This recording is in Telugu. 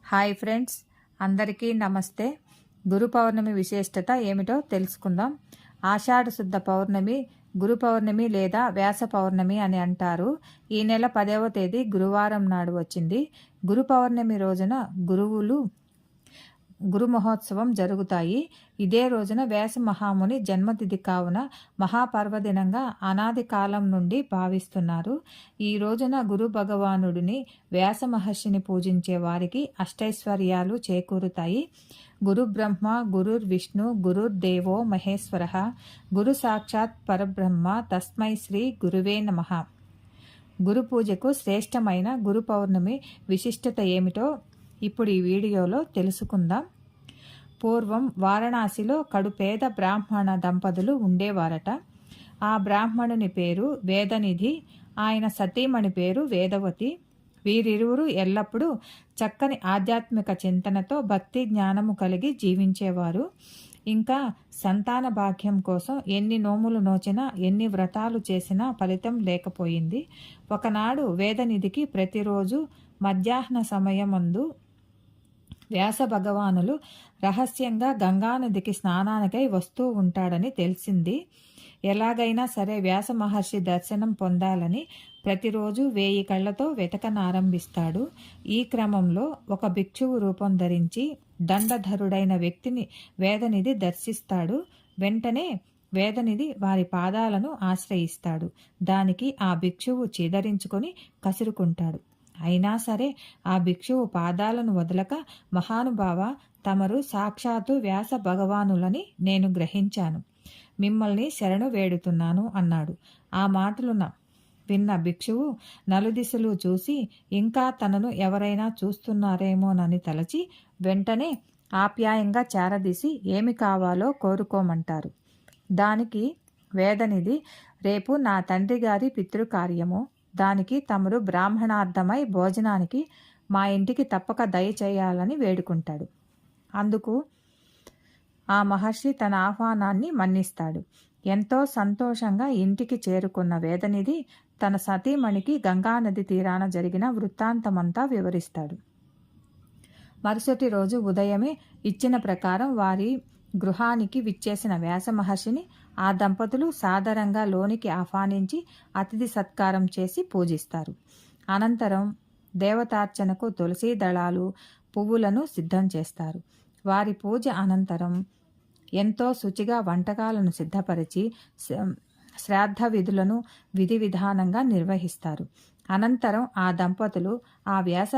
హాయ్ ఫ్రెండ్స్, అందరికీ నమస్తే. గురు పౌర్ణమి విశిష్టత ఏమిటో తెలుసుకుందాం. ఆషాఢ శుద్ధ పౌర్ణమి గురు పౌర్ణమి లేదా వ్యాస పౌర్ణమి అని అంటారు. ఈ నెల 10వ తేదీ గురువారం నాడు వచ్చింది. గురు పౌర్ణమి రోజున గురు మహోత్సవం జరుగుతాయి. ఇదే రోజున వ్యాస మహాముని జన్మతిథి కావున మహాపర్వదినంగా అనాది కాలం నుండి భావిస్తున్నారు. ఈ రోజున గురు భగవానుడిని వ్యాస మహర్షిని పూజించే వారికి అష్టైశ్వర్యాలు చేకూరుతాయి. గురు బ్రహ్మ గురుర్ విష్ణు గురుర్ దేవో మహేశ్వర గురు సాక్షాత్ పరబ్రహ్మ తస్మై శ్రీ గురువే నమః. గురు పూజకు శ్రేష్టమైన గురు పౌర్ణమి విశిష్టత ఏమిటో ఇప్పుడు ఈ వీడియోలో తెలుసుకుందాం. పూర్వం వారణాసిలో కడుపేద బ్రాహ్మణ దంపతులు ఉండేవారట. ఆ బ్రాహ్మణుని పేరు వేదనిధి, ఆయన సతీమణి పేరు వేదవతి. వీరిరువురు ఎల్లప్పుడూ చక్కని ఆధ్యాత్మిక చింతనతో భక్తి జ్ఞానము కలిగి జీవించేవారు. ఇంకా సంతాన భాగ్యం కోసం ఎన్ని నోములు నోచినా ఎన్ని వ్రతాలు చేసినా ఫలితం లేకపోయింది. ఒకనాడు వేదనిధికి ప్రతిరోజు మధ్యాహ్న సమయమందు వ్యాస భగవానులు రహస్యంగా గంగానదికి స్నానానికై వస్తూ ఉంటాడని తెలిసింది. ఎలాగైనా సరే వ్యాస మహర్షి దర్శనం పొందాలని ప్రతిరోజు 1000 కళ్ళతో వెతకనారంభిస్తాడు. ఈ క్రమంలో ఒక భిక్షువు రూపం ధరించి దండధరుడైన వ్యక్తిని వేదనిధి దర్శిస్తాడు. వెంటనే వేదనిధి వారి పాదాలను ఆశ్రయిస్తాడు. దానికి ఆ భిక్షువు చీదరించుకొని కసురుకుంటాడు. అయినా సరే ఆ భిక్షువు పాదాలను వదలక, మహానుభావ, తమరు సాక్షాత్తు వ్యాస భగవానులని నేను గ్రహించాను, మిమ్మల్ని శరణు వేడుతున్నాను అన్నాడు. ఆ మాటలు విన్న భిక్షువు నలుదిశలు చూసి ఇంకా తనను ఎవరైనా చూస్తున్నారేమోనని తలచి వెంటనే ఆప్యాయంగా చేరదీసి ఏమి కావాలో కోరుకోమంటారు. దానికి వేదనిధి, రేపు నా తండ్రి గారి పితృకార్యము, దానికి తమరు బ్రాహ్మణార్థమై భోజనానికి మా ఇంటికి తప్పక దయచేయాలని వేడుకుంటాడు. అందుకు ఆ మహర్షి తన ఆహ్వానాన్ని మన్నిస్తాడు. ఎంతో సంతోషంగా ఇంటికి చేరుకున్న వేదనిధి తన సతీమణికి గంగానది తీరాన జరిగిన వృత్తాంతమంతా వివరిస్తాడు. మరుసటి రోజు ఉదయమే ఇచ్చిన ప్రకారం వారి గృహానికి విచ్చేసిన వ్యాస మహర్షిని ఆ దంపతులు సాదరంగా లోనికి ఆహ్వానించి అతిథి సత్కారం చేసి పూజిస్తారు. అనంతరం దేవతార్చనకు తులసీ దళాలు, పువ్వులను సిద్ధం చేస్తారు. వారి పూజ అనంతరం ఎంతో శుచిగా వంటకాలను సిద్ధపరిచి శ్రాద్ధ విధులను విధి విధానంగా నిర్వహిస్తారు. అనంతరం ఆ దంపతులు ఆ వ్యాస